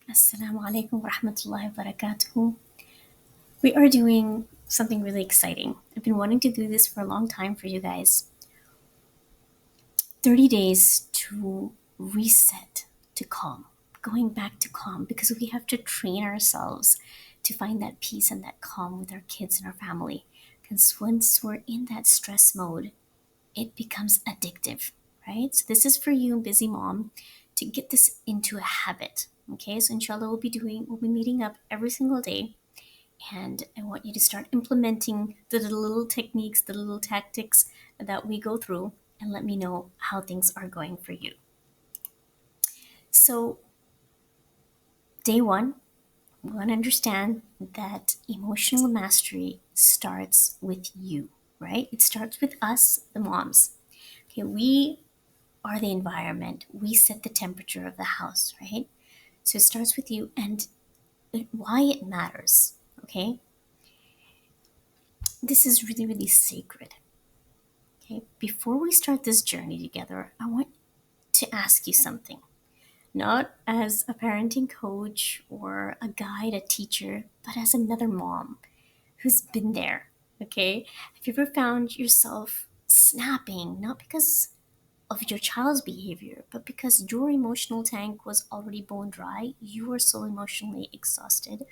Assalamu alaikum wa rahmatullahi wa barakatuh. We are doing something really exciting. I've been wanting to do this for a long time for you guys. 30 days to reset to calm, going back to calm because we have to train ourselves to find that peace and that calm with our kids and our family. Because once we're in that stress mode, it becomes addictive, right? So this is for you, busy mom, to get this into a habit. Okay, so inshallah we'll be meeting up every single day, and I want you to start implementing the little techniques, the little tactics that we go through, and let me know how things are going for you. So, day one, we want to understand that emotional mastery starts with you, right? It starts with us, the moms. Okay, we are the environment. We set the temperature of the house, right? So it starts with you and why it matters, okay? This is really, really sacred. Okay, before we start this journey together, I want to ask you something. Not as a parenting coach or a guide, a teacher, but as another mom who's been there. Okay, have you ever found yourself snapping, not because of your child's behavior, but because your emotional tank was already bone dry? You were so emotionally exhausted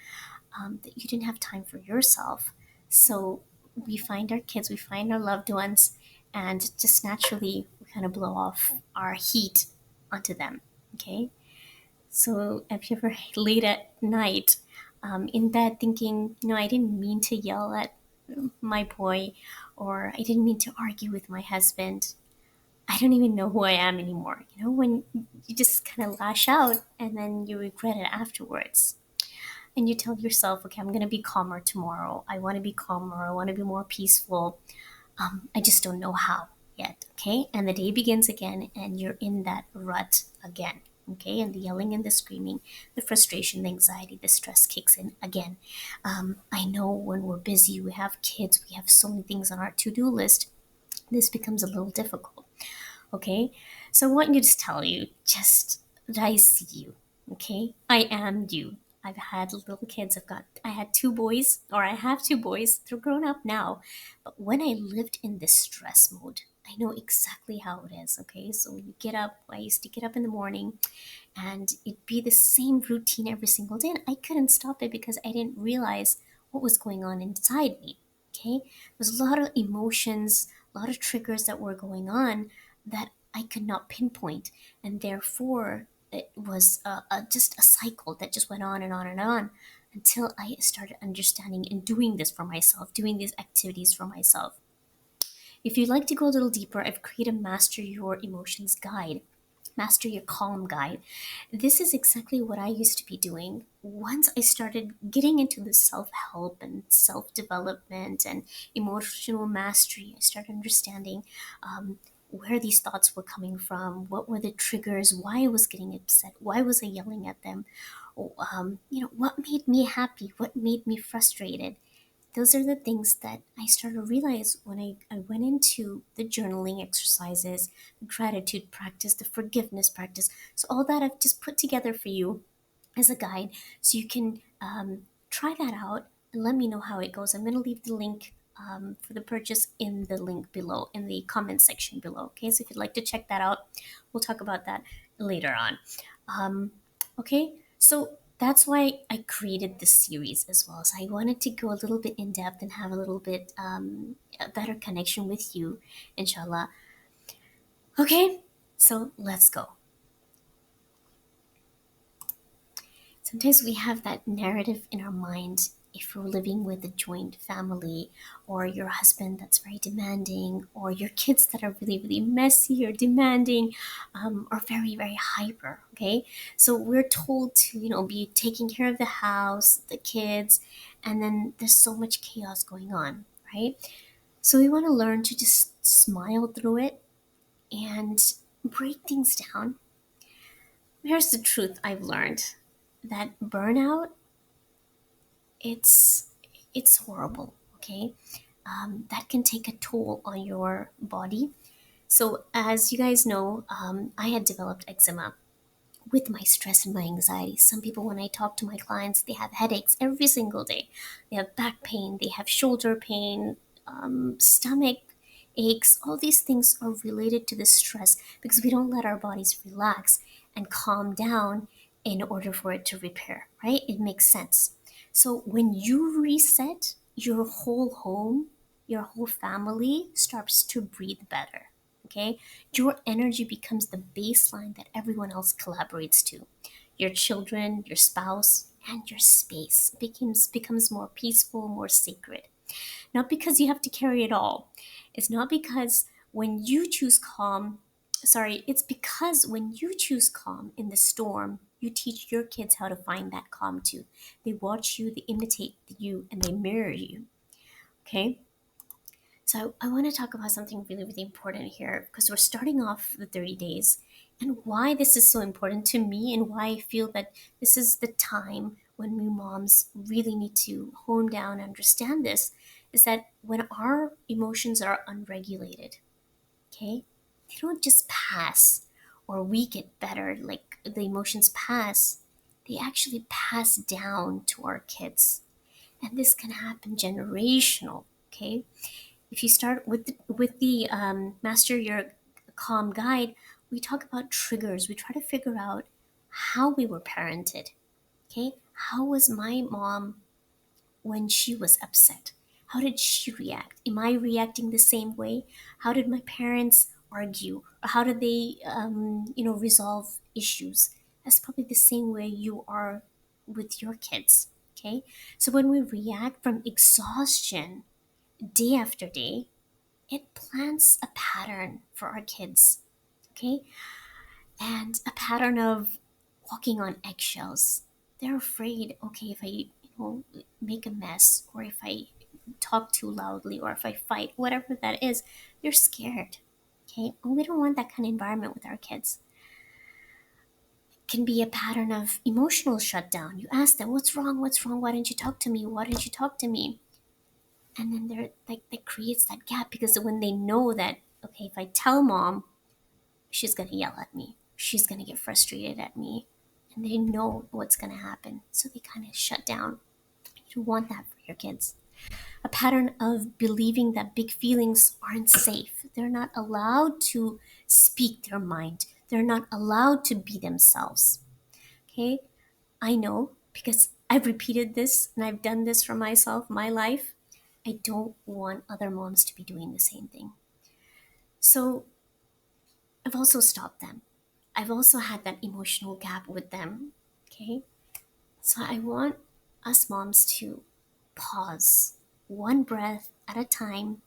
that you didn't have time for yourself. So we find our kids, we find our loved ones, and just naturally we kind of blow off our heat onto them. Okay. So if you ever late at night in bed thinking, I didn't mean to yell at my boy, or I didn't mean to argue with my husband. I don't even know who I am anymore. When you just kind of lash out and then you regret it afterwards, and you tell yourself, okay, I'm going to be calmer tomorrow. I want to be calmer. I want to be more peaceful. I just don't know how yet. Okay. And the day begins again, and you're in that rut again. Okay. And the yelling and the screaming, the frustration, the anxiety, the stress kicks in again. I know when we're busy, we have kids, we have so many things on our to do list. This becomes a little difficult. Okay. So I want you to tell you just that I see you. Okay. I am you. I've had little kids. I had two boys, or I have two boys. They're grown up now. But when I lived in this stress mode, I know exactly how it is. Okay. So when you get up, I used to get up in the morning and it'd be the same routine every single day. And I couldn't stop it because I didn't realize what was going on inside me. Okay. There's a lot of emotions, a lot of triggers that were going on that I could not pinpoint. And therefore, it was just a cycle that just went on and on and on until I started understanding and doing this for myself, doing these activities for myself. If you'd like to go a little deeper, I've created a Master Your Emotions guide. Master Your Calm guide. This is exactly what I used to be doing once I started getting into the self help and self development and emotional mastery. I started understanding where these thoughts were coming from, what were the triggers, why I was getting upset, why was I yelling at them, what made me happy, what made me frustrated. Those are the things that I started to realize when I went into the journaling exercises, the gratitude practice, the forgiveness practice. So, all that I've just put together for you as a guide so you can try that out and let me know how it goes. I'm going to leave the link for the purchase in the link below, in the comment section below. Okay, so if you'd like to check that out, we'll talk about that later on. Um, okay, so that's why I created this series as well. So I wanted to go a little bit in depth and have a little bit a better connection with you, inshallah. Okay, so let's go. Sometimes we have that narrative in our mind if you're living with a joint family, or your husband that's very demanding, or your kids that are really, really messy or demanding, or very, very hyper. Okay. So we're told to, be taking care of the house, the kids, and then there's so much chaos going on, right? So we want to learn to just smile through it and break things down. Here's the truth I've learned that burnout, it's it's horrible. Okay, that can take a toll on your body. So as you guys know, I had developed eczema with my stress and my anxiety. Some people, when I talk to my clients, they have headaches every single day. They have back pain, they have shoulder pain, stomach aches. All these things are related to the stress because we don't let our bodies relax and calm down in order for it to repair, right? It makes sense. So when you reset, your whole home, your whole family starts to breathe better. Okay? Your energy becomes the baseline that everyone else collaborates to. Your children, your spouse, and your space becomes more peaceful, more sacred. Not because you have to carry it all. It's not because when you choose calm, sorry, it's because when you choose calm in the storm, you teach your kids how to find that calm too. They watch you, they imitate you, and they mirror you. Okay? So I want to talk about something really, really important here because we're starting off the 30 days and why this is so important to me and why I feel that this is the time when we moms really need to hone down and understand this is that when our emotions are unregulated, okay, they don't just pass or we get better, like the emotions pass, they actually pass down to our kids. And this can happen generational, okay? If you start with the master your calm guide, we talk about triggers. We try to figure out how we were parented. Okay, how was my mom when she was upset? How did she react? Am I reacting the same way? How did my parents argue? Or how did they, resolve issues? That's probably the same way you are with your kids. Okay, so when we react from exhaustion day after day, it plants a pattern for our kids, okay? And a pattern of walking on eggshells. They're afraid, okay, if I, make a mess or if I talk too loudly or if I fight, whatever that is, they're scared, okay? And we don't want that kind of environment with our kids. It can be a pattern of emotional shutdown. You ask them, what's wrong? What's wrong? Why didn't you talk to me? Why didn't you talk to me? And then they're like, that creates that gap because when they know that, okay, if I tell mom, she's going to yell at me. She's going to get frustrated at me. And they know what's going to happen. So they kind of shut down. You want that for your kids. A pattern of believing that big feelings aren't safe. They're not allowed to speak their mind. They're not allowed to be themselves. Okay? I know because I've repeated this and I've done this for myself, my life. I don't want other moms to be doing the same thing. So I've also stopped them. I've also had that emotional gap with them. Okay. So I want us moms to pause one breath at a time,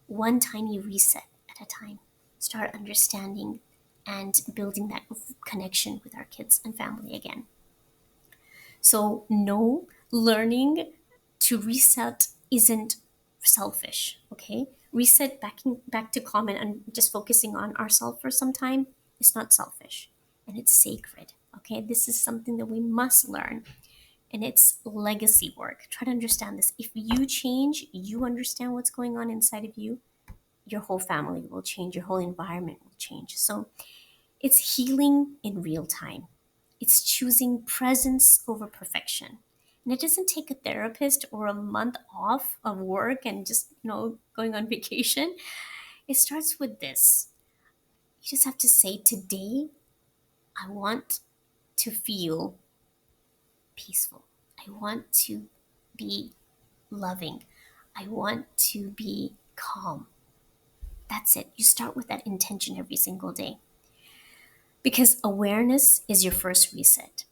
one tiny reset at a time. Start understanding and building that connection with our kids and family again. So, no, learning to reset isn't selfish, okay? Reset back to common and just focusing on ourselves for some time is not selfish and it's sacred, okay? This is something that we must learn and it's legacy work. Try to understand this. If you change, you understand what's going on inside of you, your whole family will change, your whole environment will change. So, it's healing in real time. It's choosing presence over perfection. And it doesn't take a therapist or a month off of work and just, going on vacation. It starts with this. You just have to say, today, I want to feel peaceful. I want to be loving. I want to be calm. That's it. You start with that intention every single day because awareness is your first reset.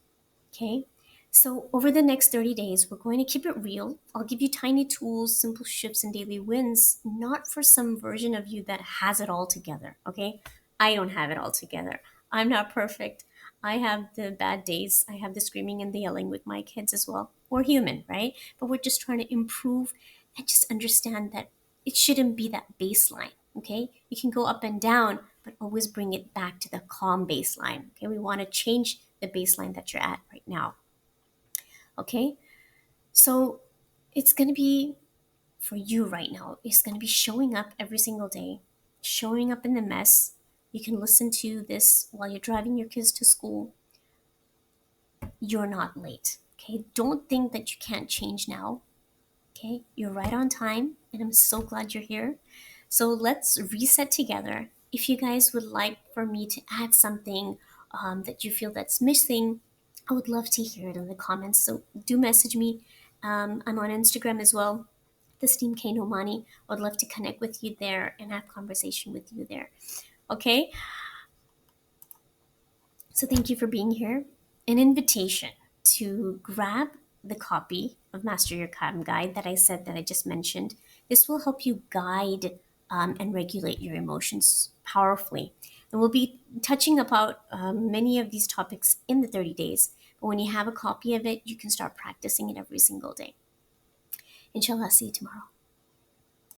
Okay. So over the next 30 days, we're going to keep it real. I'll give you tiny tools, simple shifts, and daily wins, not for some version of you that has it all together. Okay. I don't have it all together. I'm not perfect. I have the bad days. I have the screaming and the yelling with my kids as well. We're human, right? But we're just trying to improve and just understand that it shouldn't be that baseline. Okay. You can go up and down, but always bring it back to the calm baseline. Okay. We want to change the baseline that you're at right now. Okay. So it's going to be for you right now. It's going to be showing up every single day, showing up in the mess. You can listen to this while you're driving your kids to school. you're not late. Okay, don't think that you can't change now. Okay, you're right on time, and I'm so glad you're here. So let's reset together. If you guys would like for me to add something that you feel that's missing, I would love to hear it in the comments. So do message me. I'm on Instagram as well, the Steam K No Money. I would love to connect with you there and have conversation with you there. Okay, so thank you for being here. An invitation to grab the copy of Master Your Calm Guide that I said that I just mentioned. This will help you guide and regulate your emotions powerfully. And we'll be touching about many of these topics in the 30 days. But when you have a copy of it, you can start practicing it every single day. Inshallah, see you tomorrow.